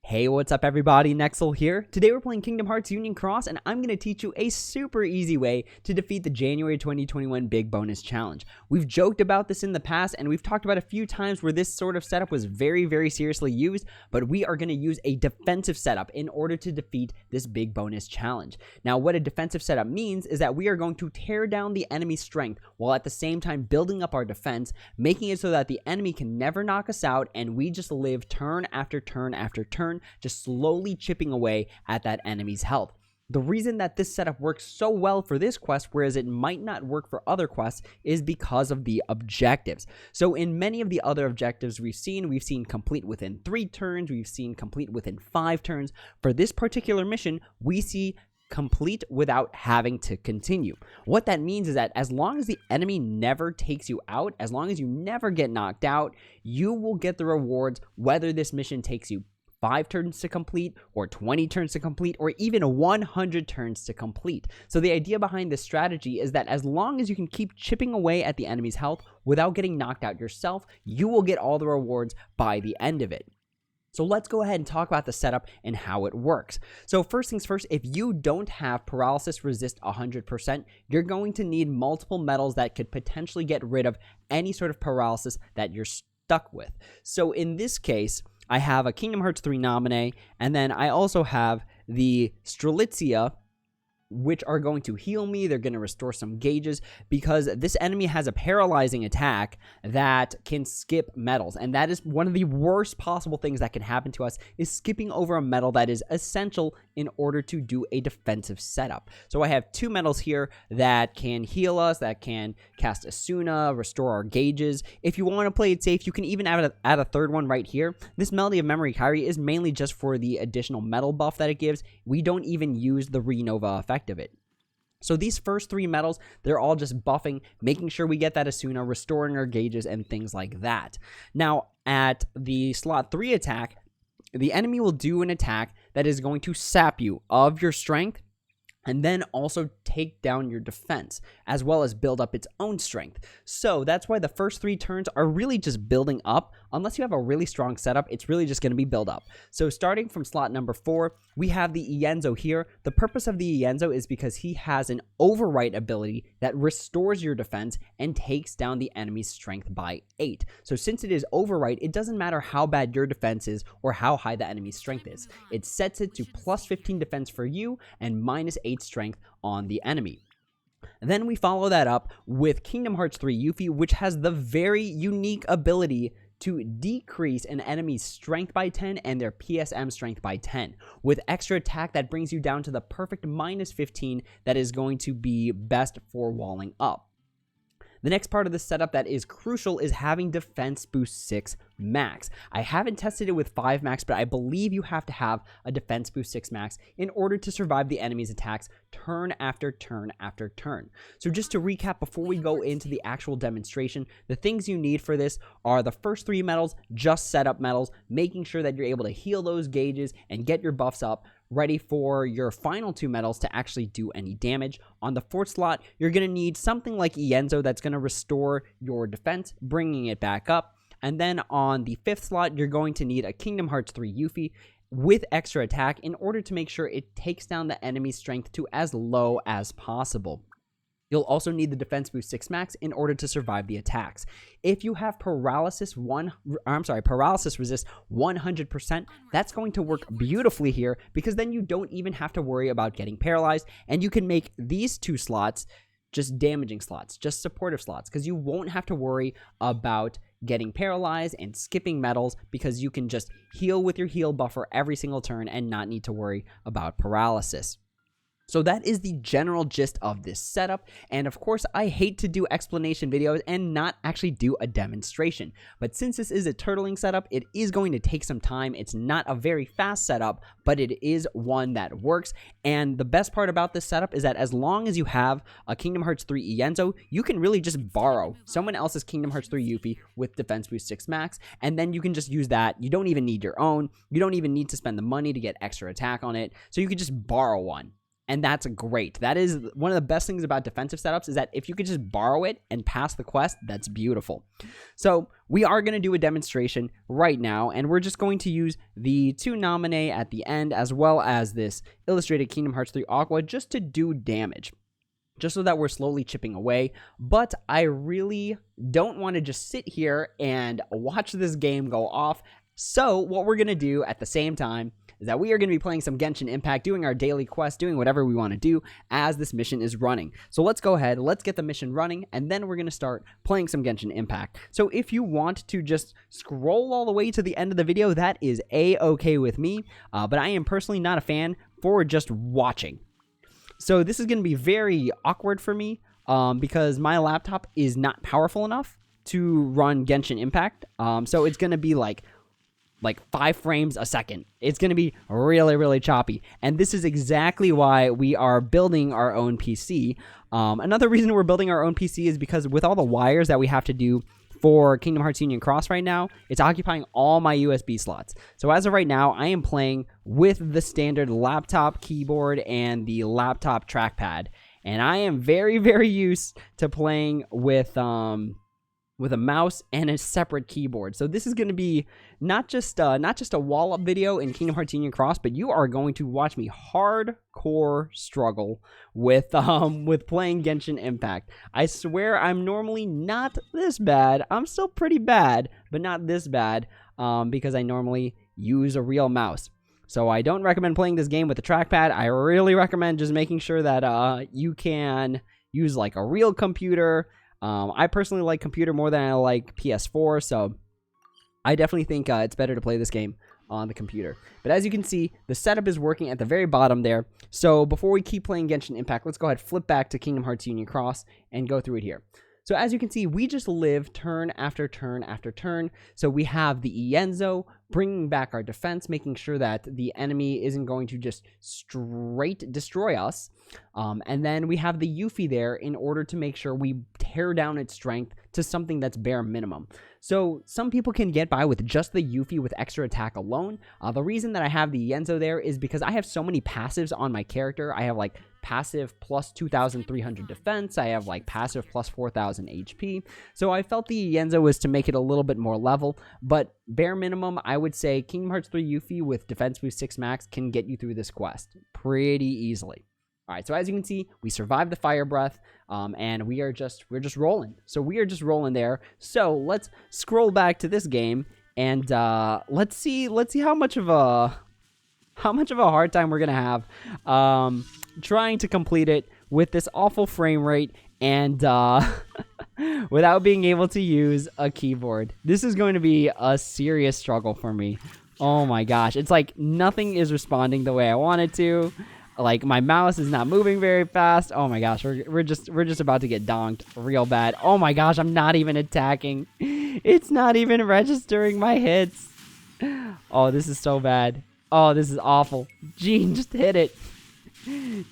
Hey, what's up everybody, Nexel here. Today we're playing Kingdom Hearts Union Cross and I'm going to teach you a super easy way to defeat the January 2021 Big Bonus Challenge. We've joked about this in the past and we've talked about a few times where this sort of setup was very seriously used, but we are going to use a defensive setup in order to defeat this Big Bonus Challenge. Now, what a defensive setup means is that we are going to tear down the enemy's strength while at the same time building up our defense, making it so that the enemy can never knock us out and we just live turn after turn after turn, just slowly chipping away at that enemy's health. The reason that this setup works so well for this quest, whereas it might not work for other quests, is because of the objectives. So in many of the other objectives we've seen complete within 3 turns, we've seen complete within 5 turns. For this particular mission, we see complete without having to continue. What that means is that as long as the enemy never takes you out, as long as you never get knocked out, you will get the rewards whether this mission takes you 5 turns to complete, or 20 turns to complete, or even 100 turns to complete. So the idea behind this strategy is that as long as you can keep chipping away at the enemy's health without getting knocked out yourself, you will get all the rewards by the end of it. So let's go ahead and talk about the setup and how it works. So first things first, if you don't have paralysis resist 100%, you're going to need multiple medals that could potentially get rid of any sort of paralysis that you're stuck with. So in this case, I have a Kingdom Hearts 3 nominee, and then I also have the Strelitzia, which are going to heal me. They're going to restore some gauges because this enemy has a paralyzing attack that can skip medals, and that is one of the worst possible things that can happen to us, is skipping over a medal that is essential in order to do a defensive setup. So I have 2 medals here that can heal us, that can cast Asuna, restore our gauges. If you want to play it safe, you can even add a third one right here. This Melody of Memory Kyrie is mainly just for the additional medal buff that it gives. We don't even use the Renova effect of it. So these first 3 medals, they're all just buffing, making sure we get that Asuna, restoring our gauges, and things like that. Now, at the slot 3 attack, the enemy will do an attack that is going to sap you of your strength, and then also take down your defense, as well as build up its own strength. So that's why the first 3 turns are really just building up. Unless you have a really strong setup, it's really just going to be build up. So starting from slot number 4, we have the Ienzo here. The purpose of the Ienzo is because he has an overwrite ability that restores your defense and takes down the enemy's strength by 8. So since it is overwrite, it doesn't matter how bad your defense is or how high the enemy's strength is. It sets it to plus 15 defense for you and minus 8 strength on the enemy. Then we follow that up with Kingdom Hearts 3 Yuffie, which has the very unique ability to decrease an enemy's strength by 10 and their PSM strength by 10. With extra attack, that brings you down to the perfect minus 15 that is going to be best for walling up. The next part of the setup that is crucial is having Defense Boost 6 Max. I haven't tested it with 5 Max, but I believe you have to have a Defense Boost 6 Max in order to survive the enemy's attacks turn after turn after turn. So just to recap before we go into the actual demonstration, the things you need for this are the first 3 medals, just setup medals, making sure that you're able to heal those gauges and get your buffs up, ready for your final 2 medals to actually do any damage. On the 4th slot, you're going to need something like Ienzo that's going to restore your defense, bringing it back up. And then on the 5th slot, you're going to need a Kingdom Hearts 3 Yuffie with extra attack in order to make sure it takes down the enemy's strength to as low as possible. You'll also need the Defense Boost 6 Max in order to survive the attacks. If you have paralysis resist 100%, that's going to work beautifully here because then you don't even have to worry about getting paralyzed, and you can make these 2 slots just damaging slots, just supportive slots, because you won't have to worry about getting paralyzed and skipping medals because you can just heal with your heal buffer every single turn and not need to worry about paralysis. So that is the general gist of this setup, and of course I hate to do explanation videos and not actually do a demonstration, but since this is a turtling setup, it is going to take some time. It's not a very fast setup, but it is one that works, and the best part about this setup is that as long as you have a Kingdom Hearts 3 Ienzo, you can really just borrow someone else's Kingdom Hearts 3 Yuffie with Defense Boost 6 Max, and then you can just use that. You don't even need your own. You don't even need to spend the money to get extra attack on it, so you can just borrow one. And that's great. That is one of the best things about defensive setups, is that if you could just borrow it and pass the quest, that's beautiful. So we are going to do a demonstration right now, and we're just going to use the 2 nominee at the end, as well as this illustrated Kingdom Hearts 3 Aqua, just to do damage, just so that we're slowly chipping away. But I really don't want to just sit here and watch this game go off. So what we're going to do at the same time is that we are going to be playing some Genshin Impact, doing our daily quest, doing whatever we want to do as this mission is running. So let's go ahead, let's get the mission running, and then we're going to start playing some Genshin Impact. So if you want to just scroll all the way to the end of the video, that is a-okay with me, but I am personally not a fan for just watching. So this is going to be very awkward for me because my laptop is not powerful enough to run Genshin Impact. So it's going to be like 5 frames a second. It's going to be really, really choppy. And this is exactly why we are building our own PC. Another reason we're building our own PC is because with all the wires that we have to do for Kingdom Hearts Union Cross right now, it's occupying all my USB slots. So as of right now, I am playing with the standard laptop keyboard and the laptop trackpad. And I am very, very used to playing with a mouse and a separate keyboard. So this is going to be not just a wall-up video in Kingdom Hearts Union Cross, but you are going to watch me hardcore struggle with playing Genshin Impact. I swear I'm normally not this bad. I'm still pretty bad, but not this bad because I normally use a real mouse. So I don't recommend playing this game with a trackpad. I really recommend just making sure that you can use like a real computer. I personally like computer more than I like PS4, so I definitely think it's better to play this game on the computer. But as you can see, the setup is working at the very bottom there. So before we keep playing Genshin Impact, let's go ahead, flip back to Kingdom Hearts Union Cross, and go through it here. So as you can see, we just live turn after turn after turn. So we have the Ienzo bringing back our defense, making sure that the enemy isn't going to just straight destroy us. And then we have the Yuffie there in order to make sure we tear down its strength to something that's bare minimum. So some people can get by with just the Yuffie with extra attack alone. The reason that I have the Ienzo there is because I have so many passives on my character. I have like passive plus 2,300 defense. I have like passive plus 4,000 HP. So I felt the Ienzo was to make it a little bit more level, but bare minimum, I would say Kingdom Hearts 3 Yuffie with defense boost 6 max can get you through this quest pretty easily. All right, so as you can see, we survived the fire breath, and we're just rolling. So we are just rolling there. So let's scroll back to this game, and let's see how much of a hard time we're gonna have trying to complete it with this awful frame rate and without being able to use a keyboard. This is going to be a serious struggle for me. Oh my gosh, it's like nothing is responding the way I want it to. Like my mouse is not moving very fast. Oh my gosh, we're just about to get donked real bad. Oh my gosh, I'm not even attacking. It's not even registering my hits. Oh, this is so bad. Oh, this is awful. Gene, just hit it.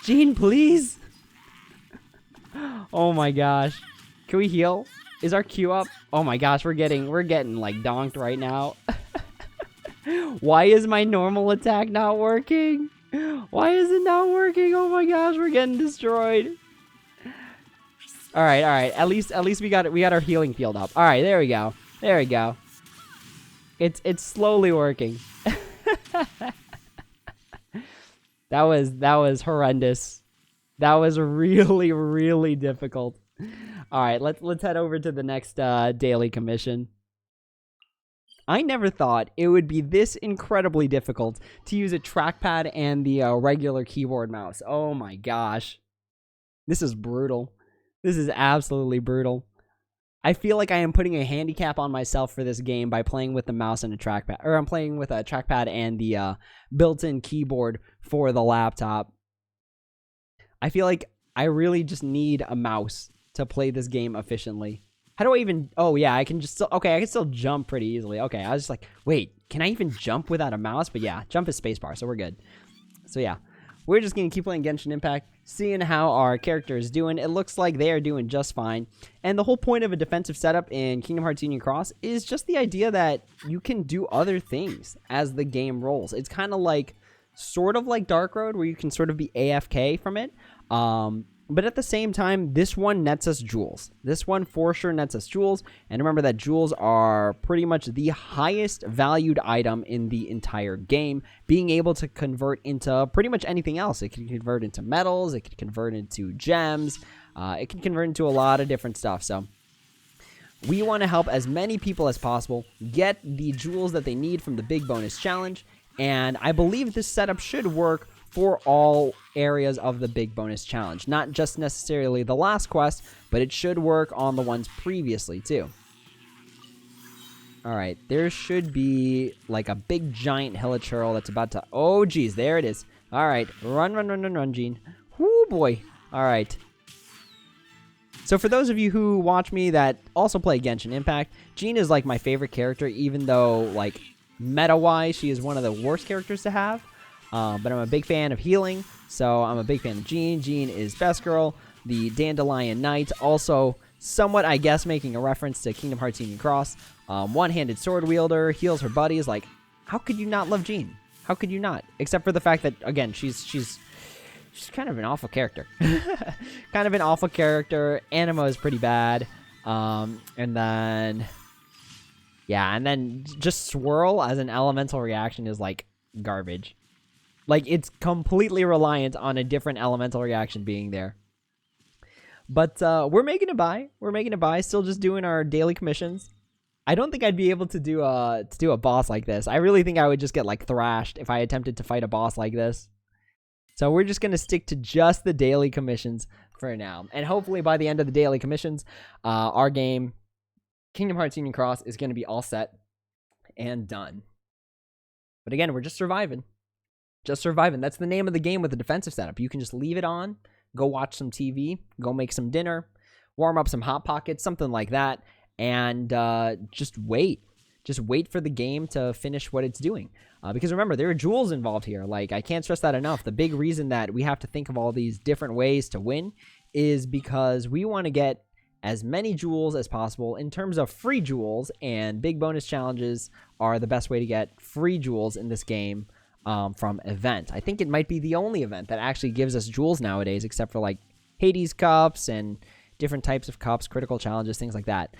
Gene, please. Oh my gosh. Can we heal? Is our Q up? Oh my gosh, we're getting like donked right now. Why is my normal attack not working? Why is it not working? Oh my gosh, we're getting destroyed. All right. At least we got our healing field up. All right, there we go. It's slowly working. That was horrendous. That was really, really difficult. All right, let's head over to the next daily commission. I never thought it would be this incredibly difficult to use a trackpad and the regular keyboard mouse. Oh my gosh. This is brutal. This is absolutely brutal. I feel like I am putting a handicap on myself for this game by playing with the mouse and a trackpad. Or I'm playing with a trackpad and the built-in keyboard for the laptop. I feel like I really just need a mouse to play this game efficiently. How do I even... Oh, yeah, I can just... Okay, I can still jump pretty easily. Okay, I was just like, wait, can I even jump without a mouse? But yeah, jump is spacebar, so we're good. So yeah, we're just going to keep playing Genshin Impact, seeing how our character is doing. It looks like they are doing just fine. And the whole point of a defensive setup in Kingdom Hearts Union Cross is just the idea that you can do other things as the game rolls. It's kind of like sort of like Dark Road, where you can sort of be AFK from it. But at the same time, this one nets us jewels. This one for sure nets us jewels. And remember that jewels are pretty much the highest valued item in the entire game, being able to convert into pretty much anything else. It can convert into metals. It can convert into gems. It can convert into a lot of different stuff. So we want to help as many people as possible get the jewels that they need from the big bonus challenge. And I believe this setup should work for all areas of the big bonus challenge. Not just necessarily the last quest, but it should work on the ones previously too. Alright, there should be like a big giant hilichurl that's about to... Oh geez, there it is. Alright, run, Gene. Whoo boy. Alright. So for those of you who watch me that also play Genshin Impact, Jean is like my favorite character, even though like meta-wise she is one of the worst characters to have. But I'm a big fan of healing, so I'm a big fan of Jean. Jean is Best Girl, the Dandelion Knight, also somewhat, I guess, making a reference to Kingdom Hearts Union Cross. One-handed sword wielder, heals her buddies. Like, how could you not love Jean? How could you not? Except for the fact that, again, she's kind of an awful character. Kind of an awful character. Anima is pretty bad. And then just Swirl as an elemental reaction is, like, garbage. Like, it's completely reliant on a different elemental reaction being there. But we're making it by. We're making it by. Still just doing our daily commissions. I don't think I'd be able to do a boss like this. I really think I would just get, like, thrashed if I attempted to fight a boss like this. So we're just going to stick to just the daily commissions for now. And hopefully by the end of the daily commissions, our game, Kingdom Hearts Union Cross, is going to be all set and done. But again, we're just surviving. Just surviving. That's the name of the game with the defensive setup. You can just leave it on, go watch some TV, go make some dinner, warm up some Hot Pockets, something like that, and just wait. Just wait for the game to finish what it's doing. Because remember, there are jewels involved here. Like, I can't stress that enough. The big reason that we have to think of all these different ways to win is because we want to get as many jewels as possible in terms of free jewels, and big bonus challenges are the best way to get free jewels in this game. From event. I think it might be the only event that actually gives us jewels nowadays, except for like Hades cups and different types of cups, critical challenges, things like that.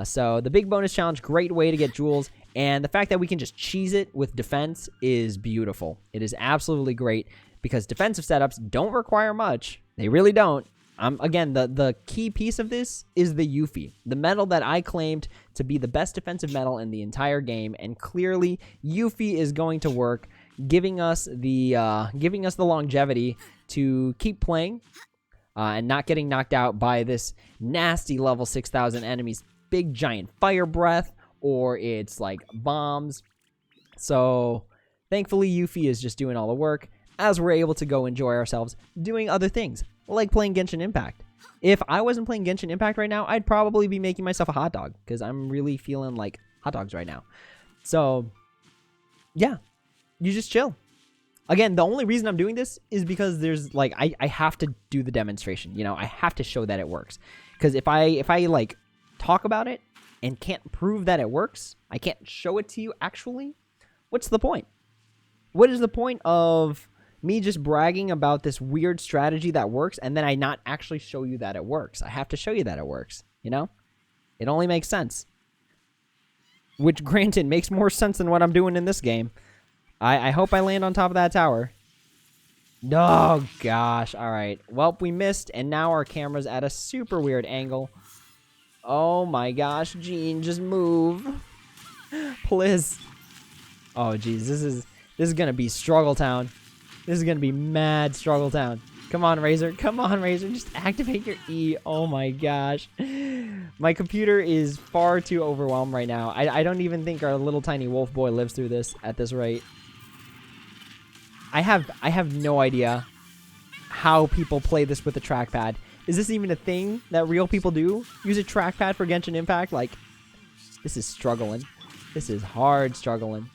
So the big bonus challenge, great way to get jewels, and the fact that we can just cheese it with defense is beautiful. It is absolutely great because defensive setups don't require much. They really don't. Again, the key piece of this is the Yuffie, the medal that I claimed to be the best defensive medal in the entire game, and clearly Yuffie is going to work, giving us the longevity to keep playing and not getting knocked out by this nasty level 6,000 enemies, big giant fire breath, or it's like bombs. So thankfully Yuffie is just doing all the work as we're able to go enjoy ourselves doing other things, like playing Genshin Impact. If I wasn't playing Genshin Impact right now, I'd probably be making myself a hot dog, because I'm really feeling like hot dogs right now. So yeah, you just chill. Again, the only reason I'm doing this is because there's like I have to do the demonstration. You know, I have to show that it works. Because if I like talk about it and can't prove that it works, I can't show it to you actually, what's the point? What is the point of me just bragging about this weird strategy that works and then I not actually show you that it works? I have to show you that it works, you know? It only makes sense. Which, granted, makes more sense than what I'm doing in this game. I hope I land on top of that tower. Oh, gosh. All right. Well, we missed, and now our camera's at a super weird angle. Oh, my gosh. Gene, just move. Please. Oh, jeez. This is going to be Struggle Town. This is going to be mad Struggle Town. Come on, Razor. Come on, Razor. Just activate your E. Oh, my gosh. My computer is far too overwhelmed right now. I don't even think our little tiny wolf boy lives through this at this rate. I have no idea how people play this with a trackpad. Is this even a thing that real people do? Use a trackpad for Genshin Impact? Like, this is struggling. This is hard struggling.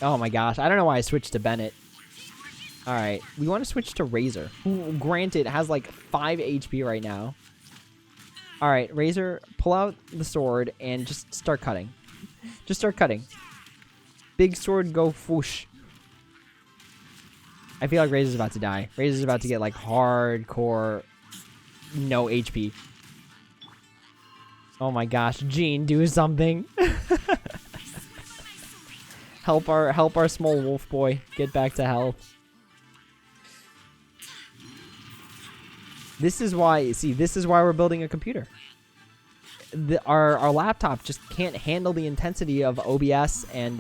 Oh my gosh. I don't know why I switched to Bennett. Alright. We want to switch to Razor, who, granted, has like 5 HP right now. Alright, Razor, pull out the sword and just start cutting. Just start cutting. Big sword, go whoosh. I feel like Razor's about to die. Razor's about to get like hardcore no HP. Oh my gosh, Gene, do something. help our small wolf boy get back to health. This is why, see, this is why we're building a computer. Our laptop just can't handle the intensity of OBS and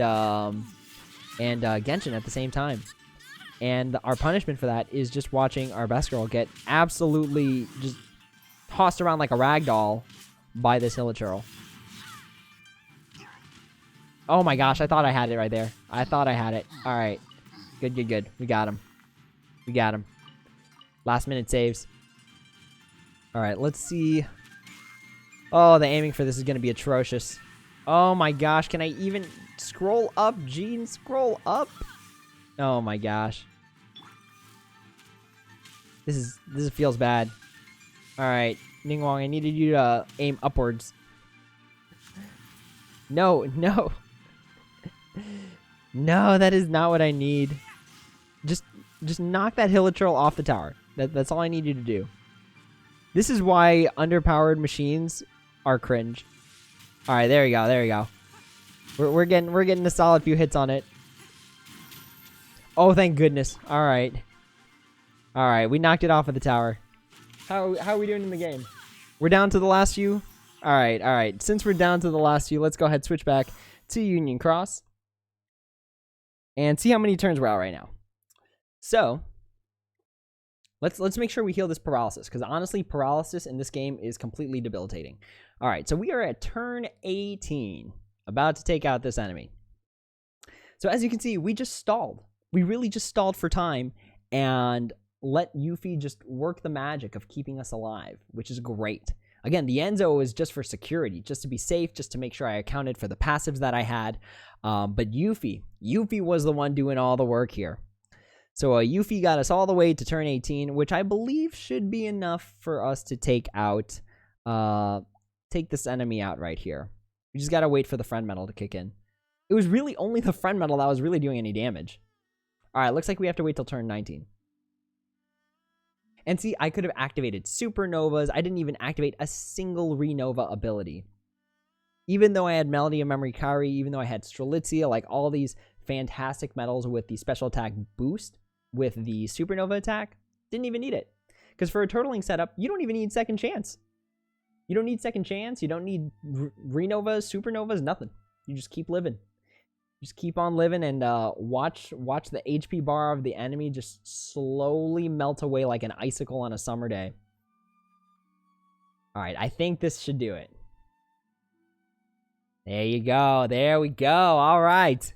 Genshin at the same time. And our punishment for that is just watching our best girl get absolutely just tossed around like a rag doll by this Hilichurl. Oh my gosh, I thought I had it right there. I thought I had it. Alright. Good, good, good. We got him. We got him. Last minute saves. Alright, let's see. Oh, the aiming for this is going to be atrocious. Oh my gosh, can I even scroll up? Gene, scroll up. Oh my gosh. This feels bad. Alright, Ningguang, I needed you to aim upwards. No, no. No, that is not what I need. Just knock that Hilichurl off the tower. That's all I need you to do. This is why underpowered machines are cringe. Alright, there we go, there we go. We're getting a solid few hits on it. Oh, thank goodness. Alright. Alright, we knocked it off of the tower. How are we doing in the game? We're down to the last few? Alright, alright. Since we're down to the last few, let's go ahead and switch back to Union Cross. And see how many turns we're at right now. So, let's make sure we heal this paralysis. Because honestly, paralysis in this game is completely debilitating. Alright, so we are at turn 18. About to take out this enemy. So as you can see, we just stalled. We really just stalled for time. And let Yuffie just work the magic of keeping us alive, which is great. Again, the Enzo is just for security, just to be safe, just to make sure I accounted for the passives that I had. But Yuffie was the one doing all the work here. So Yuffie got us all the way to turn 18, which I believe should be enough for us to take this enemy out right here. We just gotta wait for the friend medal to kick in. It was really only the friend medal that was really doing any damage. Alright, looks like we have to wait till turn 19. And see, I could have activated supernovas. I didn't even activate a single renova ability. Even though I had Melody of Memory Kari, even though I had Strelitzia, like all these fantastic medals with the special attack boost with the supernova attack, didn't even need it. Because for a turtling setup, you don't even need second chance. You don't need second chance. You don't need renovas, supernovas, nothing. You just keep living. Just keep on living and watch the HP bar of the enemy just slowly melt away like an icicle on a summer day. Alright, I think this should do it. There you go. There we go. Alright.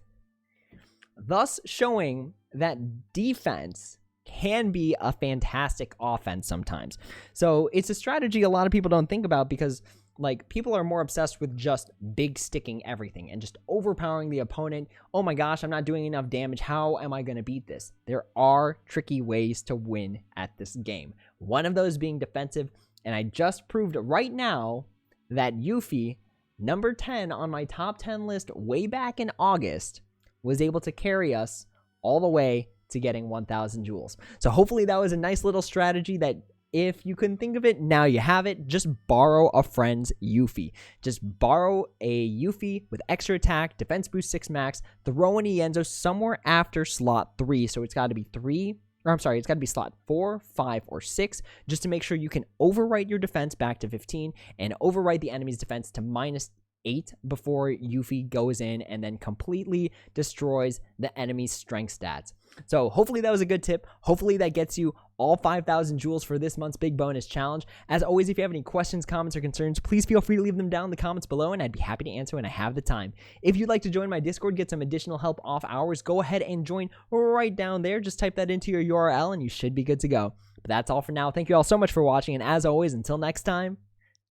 Thus showing that defense can be a fantastic offense sometimes. So it's a strategy a lot of people don't think about because like, people are more obsessed with just big sticking everything and just overpowering the opponent. Oh my gosh, I'm not doing enough damage. How am I going to beat this? There are tricky ways to win at this game. One of those being defensive, and I just proved right now that Yuffie, number 10 on my top 10 list way back in August, was able to carry us all the way to getting 1,000 jewels. So hopefully that was a nice little strategy that if you couldn't think of it, now you have it. Just borrow a friend's Yuffie. Just borrow a Yuffie with extra attack, defense boost 6 max, throw in Ienzo somewhere after slot 3. So it's got to be 3, or I'm sorry, it's got to be slot 4, 5, or 6, just to make sure you can overwrite your defense back to 15 and overwrite the enemy's defense to -8 before Yuffie goes in and then completely destroys the enemy's strength stats. So hopefully that was a good tip. Hopefully that gets you all 5,000 jewels for this month's big bonus challenge. As always, if you have any questions, comments, or concerns, please feel free to leave them down in the comments below and I'd be happy to answer when I have the time. If you'd like to join my Discord, get some additional help off hours, go ahead and join right down there. Just type that into your URL and you should be good to go. But that's all for now. Thank you all so much for watching, and as always, until next time,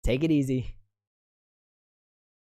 take it easy.